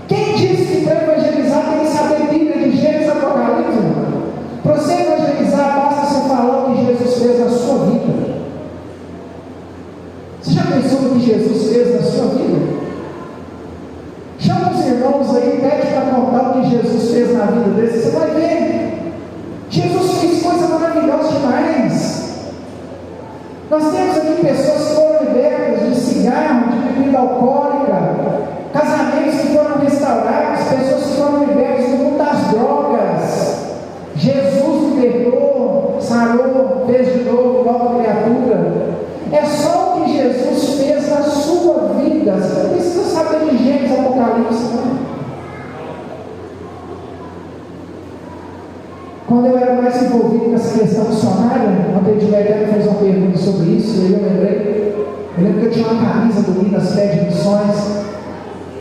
Quem disse que para evangelizar tem que saber Bíblia de Gênesis e Apocalipse? Para você evangelizar, basta você falar o que Jesus fez na sua vida. Você já pensou no que Jesus fez na sua vida? Chama os irmãos aí, pede para contar o que Jesus fez na vida deles, você vai ver. Jesus fez coisas maravilhosas demais. Nós temos aqui pessoas que foram libertas de cigarro, de bebida alcoólica, casamentos que foram restaurados, pessoas que foram libertas do mundo das drogas. Jesus libertou, sarou, fez de novo, nova criatura. É só o que Jesus fez na sua vida. Você não precisa saber de Gênesis e Apocalipse, não. Quando eu era mais envolvido com essa questão missionária, ontem de Verdadeiro fez uma pergunta sobre isso, e eu lembrei. Eu lembro que eu tinha uma camisa do Minas Pede Missões.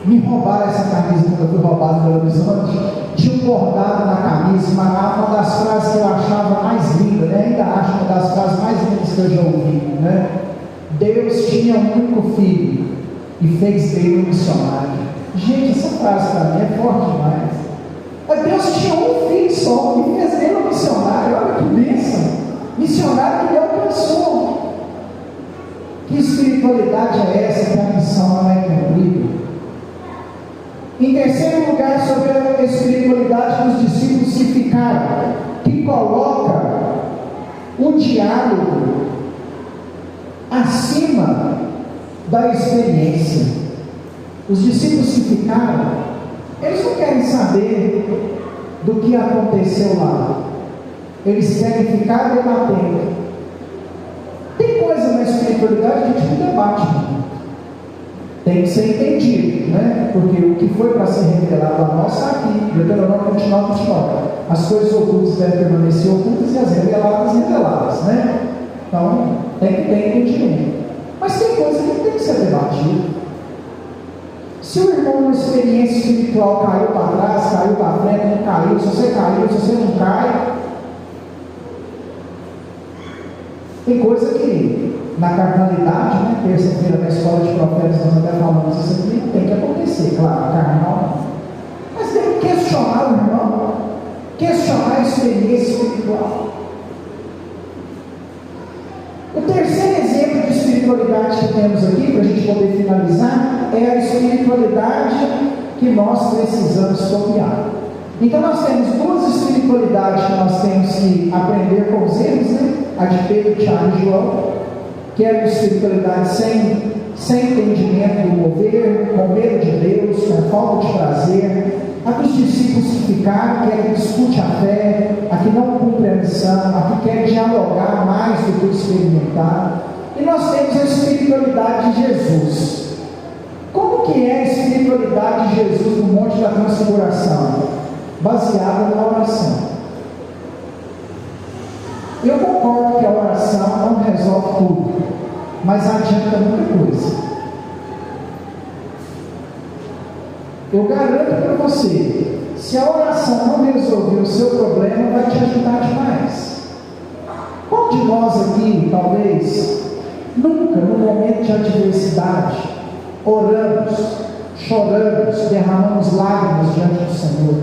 Me roubaram essa camisa quando eu fui roubado no Belo Horizonte. Tinha um bordado na camisa, uma das frases que eu achava mais linda, né? Ainda acho uma das frases mais lindas que eu já ouvi, né? Deus tinha um único filho e fez dele um missionário. Gente, essa frase para mim é forte demais. Mas Deus tinha um filho só e fez dele um missionário. Olha que bênção! Missionário que ele alcançou. Que espiritualidade é essa que a missão não é cumprida? Em terceiro lugar, sobre a espiritualidade dos discípulos que ficaram, que coloca o diálogo acima da experiência. Os discípulos que ficaram, eles não querem saber do que aconteceu lá, eles querem ficar debatendo. Tem coisa na espiritualidade que a gente não debate, tem que ser entendido, né? Porque o que foi para ser revelado a nós está aqui. Deuteronômio 29, 29. As coisas ocultas devem permanecer ocultas e as reveladas, reveladas, né? Então, tem que ter entendimento. Mas tem coisa que tem que ser debatida. Se o irmão numa experiência espiritual caiu para trás, caiu para frente, não caiu, se você caiu, se você não cai, tem coisa que na carnalidade, né? Terça-feira na escola de profetas nós até falamos isso aqui, tem que acontecer, claro, carnal, mas tem que questionar o irmão, questionar a experiência espiritual. O terceiro exemplo de espiritualidade que temos aqui, para a gente poder finalizar, é a espiritualidade que nós precisamos copiar. Então nós temos duas espiritualidades que nós temos que aprender com os erros, né? A de Pedro, Tiago e João, que é a espiritualidade sem entendimento do mover, com medo de Deus, com falta de prazer. A dos discípulos que ficaram, que é a que discute a fé, a que não cumpre a missão, a que quer dialogar mais do que experimentar. E nós temos a espiritualidade de Jesus. Como que é a espiritualidade de Jesus no Monte da Transfiguração? Baseada na oração. Eu concordo que a oração não resolve tudo, mas adianta muita coisa. Eu garanto para você, se a oração não resolver o seu problema, vai te ajudar demais. Qual de nós aqui, talvez, nunca, no momento de adversidade, oramos, choramos, derramamos lágrimas diante do Senhor,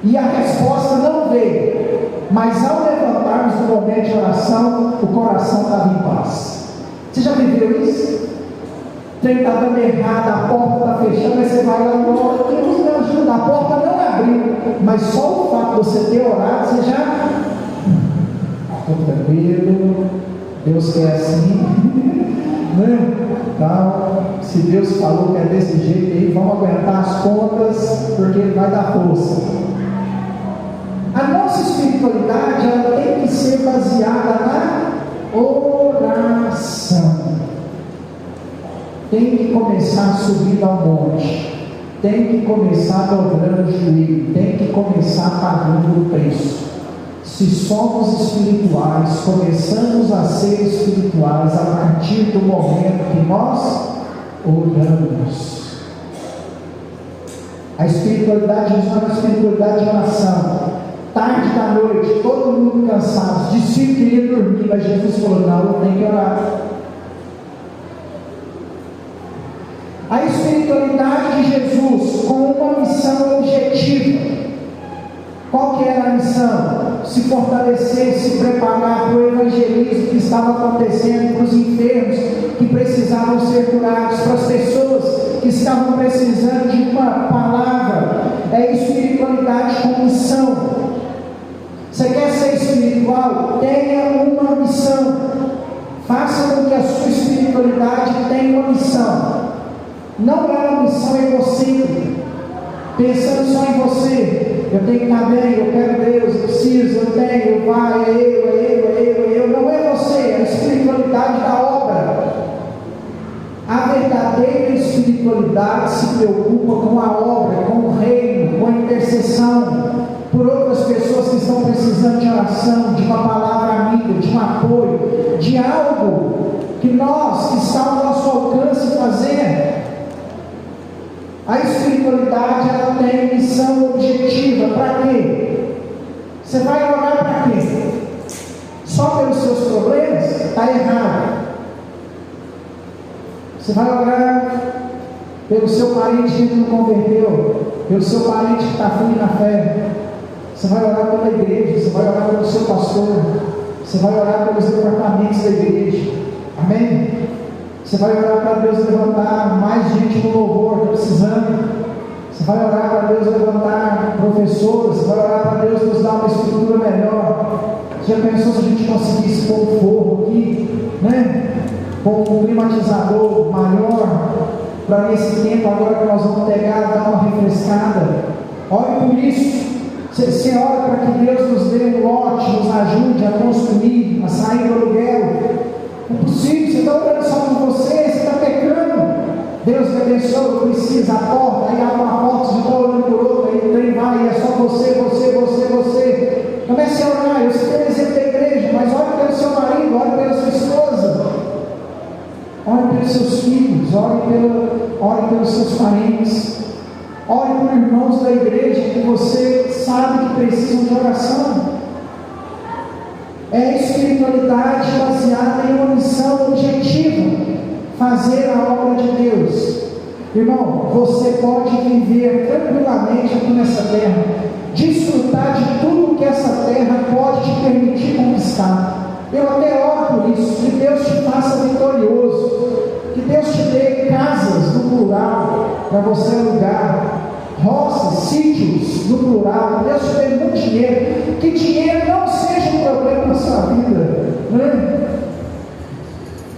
e a resposta não veio, mas ao levantarmos no momento de oração, o coração estava em paz? Você já viveu isso? O trem está dando errado, a porta está fechando, aí você vai lá e ora, Deus me ajuda, a porta não abriu, mas só o fato de você ter orado, você já estou tranquilo, Deus quer assim, né? Então, se Deus falou que é desse jeito aí, vamos aguentar as contas, porque Ele vai dar força. A nossa espiritualidade, ela tem que ser baseada na oração. Tem que começar subindo ao monte, tem que começar dobrando o joelho, tem que começar pagando o preço. Se somos espirituais, começamos a ser espirituais a partir do momento que nós oramos. A espiritualidade de Jesus é uma espiritualidade de oração. Tarde da noite, todo mundo cansado, os discípulos queriam dormir, mas Jesus falou: não, eu tenho que orar. A espiritualidade de Jesus com uma missão objetiva. Qual que era a missão? Se fortalecer, se preparar para o evangelismo que estava acontecendo, para os enfermos que precisavam ser curados, para as pessoas que estavam precisando de uma palavra. É espiritualidade com missão. Você quer ser espiritual? Tenha uma missão. Faça com que a sua espiritualidade tenha uma missão. Não é uma missão egocêntrica, pensando só em você. Eu tenho que estar bem, eu quero Deus, eu preciso, eu tenho, eu vai, eu. Não é você, é a espiritualidade da obra. A verdadeira espiritualidade se preocupa com a obra, com o reino, com a intercessão por outras pessoas que estão precisando de oração, de uma palavra amiga, de um apoio, de algo que nós, que está ao nosso alcance fazer. A espiritualidade, ela tem missão objetiva. Para quê? Você vai orar para quê? Só pelos seus problemas? Está errado. Você vai orar pelo seu parente que não converteu, pelo seu parente que está firme na fé. Você vai orar pela igreja, você vai orar pelo seu pastor, você vai orar pelos departamentos da igreja. Amém? Você vai orar para Deus levantar mais gente no louvor, está precisando. Você vai orar para Deus levantar professores. Você vai orar para Deus nos dar uma estrutura melhor. Já pensou se a gente conseguisse pôr um forro aqui, né? Pôr um climatizador maior, para nesse tempo agora que nós vamos pegar, dar uma refrescada. Ore por isso. Você ora para que Deus nos dê um lote, nos ajude a construir, a sair do aluguel. Não é possível, você está orando só por você está pecando. Deus me abençoe, precisa, a porta, aí abre uma porta, você está orando por outra, aí o trem vai, e é só você. Comece a orar. Eu sei que é exemplo da igreja, mas ore pelo seu marido, ore pela sua esposa, ore pelos seus filhos, ore pelos seus parentes, ore por irmãos da igreja que você sabe que precisam de oração. É espiritualidade baseada em uma missão objetiva, fazer a obra de Deus. Irmão, você pode viver tranquilamente aqui nessa terra, desfrutar de tudo que essa terra pode te permitir conquistar. Eu até oro por isso, que Deus te faça vitorioso, que Deus te dê casas no plural para você alugar, roças, sítios no plural, que Deus te dê muito dinheiro, que dinheiro não seja um problema na sua vida, né?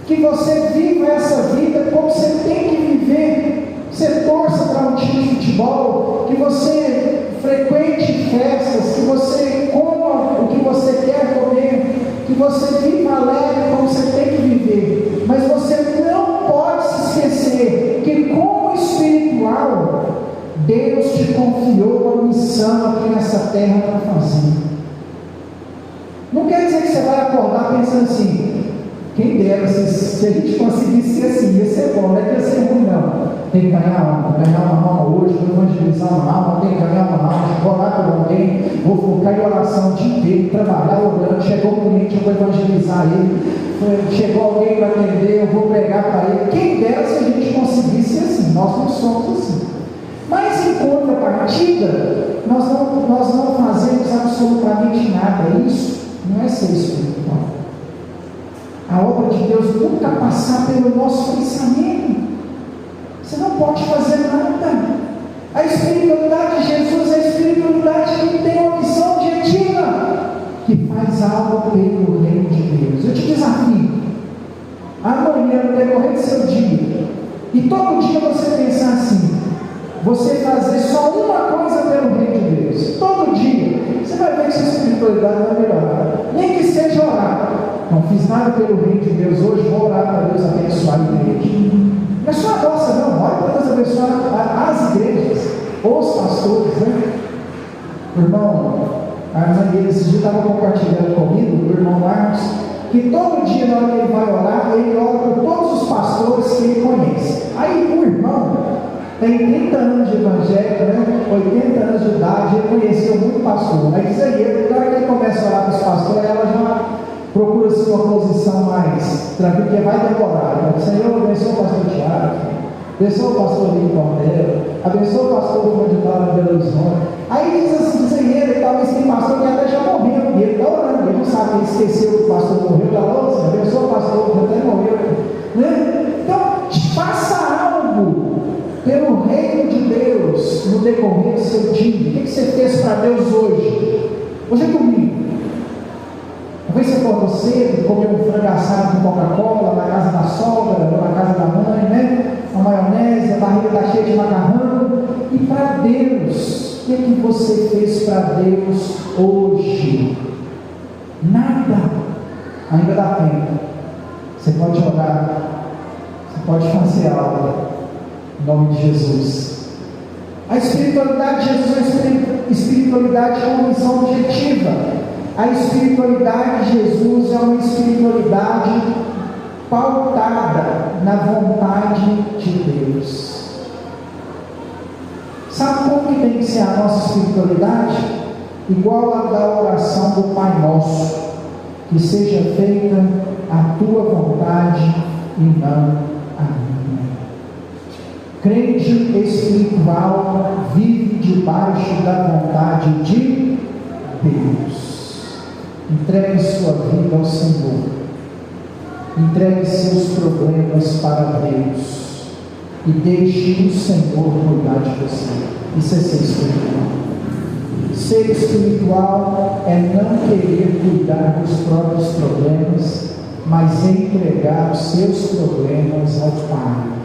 Que você viva essa vida como você tem que viver. Você torça para um time de futebol, que você frequente festas, que você coma o que você quer comer, que você viva alegre como você tem que viver. Mas você não pode se esquecer que, como espiritual, Deus te confiou uma missão aqui nessa terra para fazer. Não quer dizer que você vai acordar pensando assim: quem dera, se a gente conseguisse ser assim, ia ser bom, não é que ia ser ruim, não. Tem que ganhar uma alma hoje, vou evangelizar uma alma, tem que ganhar uma alma, vou orar por alguém, vou focar em oração o dia inteiro, trabalhar orando, chegou um cliente, eu vou evangelizar ele, chegou alguém para atender, eu vou pregar para ele. Quem dera se a gente conseguisse ser assim, nós não somos assim. Mas em contrapartida, nós não fazemos absolutamente nada. Isso não é ser espiritual. A obra de Deus nunca passar pelo nosso pensamento. Você não pode fazer nada. A espiritualidade de Jesus é a espiritualidade que tem uma missão objetiva, que faz algo pelo reino de Deus. Eu te desafio, amanhã, no decorrer do seu dia, e todo dia você pensar assim, você fazer só uma coisa pelo reino de Deus, todo dia, você vai ver que sua espiritualidade vai melhorar. Nem que seja orar. Não fiz nada pelo reino de Deus hoje, vou orar para Deus abençoar a igreja. Não é só a nossa, não. Ore para Deus abençoar as igrejas, os pastores, né? Irmão, A irmã dele esse dia estava compartilhando comigo, o irmão Marcos, que todo dia, na hora que ele vai orar, ele ora por todos os pastores que ele conhece. Aí o irmão tem 30 anos de evangelho, né? 80 anos de idade, ele conheceu muito pastor. Aí diz aí, na hora que ele começa a orar para os pastores, ela já procura assim, uma posição mais tranquila, porque vai demorar. Ela diz: Senhor, abençoa o pastor Tiago, abençoa o pastor Lino Cordeiro, abençoa o pastor Fordinal de Belo Horizonte. Aí diz assim, diz aí ele, talvez tem pastor que até já morreu, e ele está orando, ele não sabe, ele esqueceu que o pastor morreu, está falando assim: abençoa o pastor que até morreu, né? Então, faça algo pelo reino de Deus no decorrer do seu dia. O que você fez para Deus hoje? Hoje é domingo. Talvez você acordou cedo, comeu um frango assado com Coca-Cola na casa da sogra, ou na casa da mãe, né? Uma maionese, a barriga está cheia de macarrão. E para Deus, o que é que você fez para Deus hoje? Nada. Ainda dá tempo. Você pode orar, você pode fazer algo. Em nome de Jesus. A espiritualidade de Jesus é uma espiritualidade com uma missão objetiva. A espiritualidade de Jesus é uma espiritualidade pautada na vontade de Deus. Sabe como que tem que ser a nossa espiritualidade? Igual a da oração do Pai Nosso: que seja feita a tua vontade e não a minha. Crente espiritual vive debaixo da vontade de Deus. Entregue sua vida ao Senhor. Entregue seus problemas para Deus. E deixe o Senhor cuidar de você. Isso é ser espiritual. Ser espiritual é não querer cuidar dos próprios problemas, mas entregar os seus problemas ao Pai.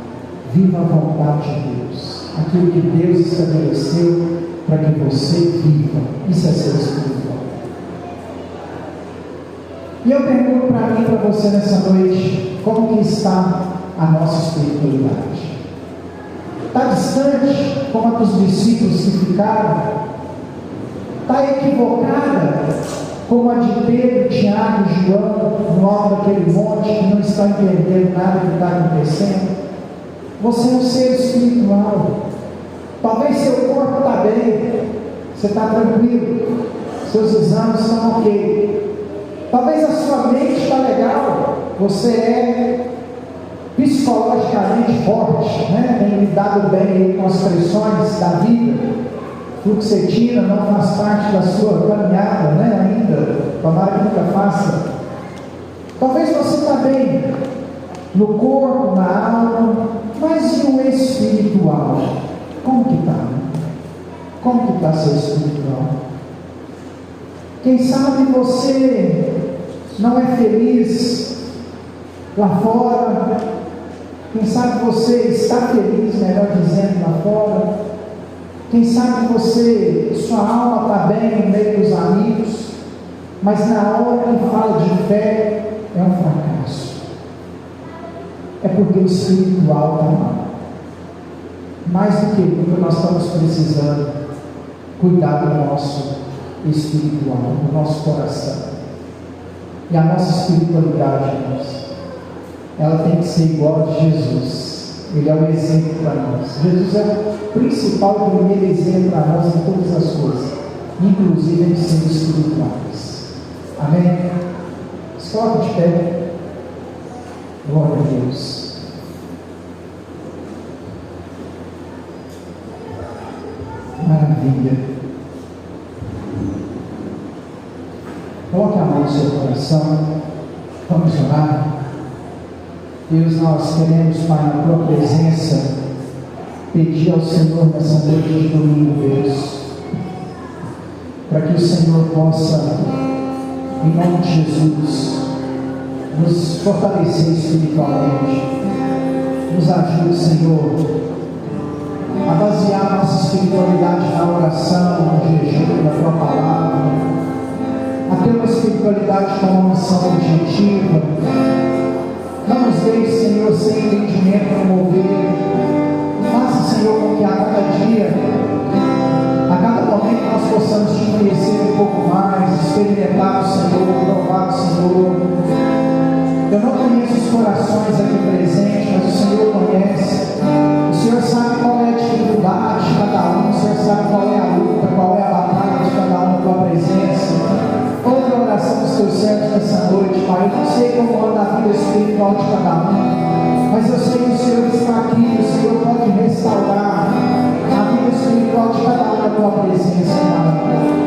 Viva a vontade de Deus. Aquilo que Deus estabeleceu para que você viva. Isso é ser espiritual. E eu pergunto para mim e para você nessa noite: como que está a nossa espiritualidade? Está distante, como a dos discípulos que ficaram? Está equivocada, como a de Pedro, Tiago e João, no alto daquele monte, que não está entendendo nada que está acontecendo? Você é um ser espiritual. Talvez seu corpo está bem, você está tranquilo, seus exames estão ok. Talvez a sua mente está legal, você é psicologicamente forte, né? Tem lidado bem com as pressões da vida. Fluoxetina não faz parte da sua caminhada, né? Ainda, tomara que nunca faça. Talvez você está bem no corpo, na alma, mas e o espiritual? Como que está? Como que está seu espiritual? Quem sabe você não é feliz lá fora. Quem sabe você está feliz, melhor dizendo, lá fora. Quem sabe sua alma está bem no meio dos amigos, mas na hora que fala de fé, é um fracasso. É porque o espiritual está mal. Mais do que nunca nós estamos precisando cuidar do nosso espiritual, do nosso coração. E a nossa espiritualidade, irmãos, ela tem que ser igual a de Jesus. Ele é o exemplo para nós. Jesus é o principal e primeiro exemplo para nós em todas as coisas, inclusive em sermos espirituais. Amém? Se coloca de pé. Glória a Deus. Maravilha. Coloque a mão no seu coração. Vamos orar. Deus, nós queremos, Pai, na tua presença, pedir ao Senhor nessa noite de domingo, Deus, para que o Senhor possa, em nome de Jesus, nos fortalecer espiritualmente. Nos ajude, Senhor, a basear nossa espiritualidade na oração, no jejum, na tua palavra, a ter uma espiritualidade com uma missão objetiva. Não nos deixe, Senhor, sem entendimento no mover. Faça, Senhor, com que a cada dia, a cada momento nós possamos te conhecer um pouco mais. Pai. Eu não sei como anda a vida espiritual de cada um, mas eu sei que o Senhor está aqui, o Senhor pode restaurar a vida espiritual de cada um na tua presença, Pai.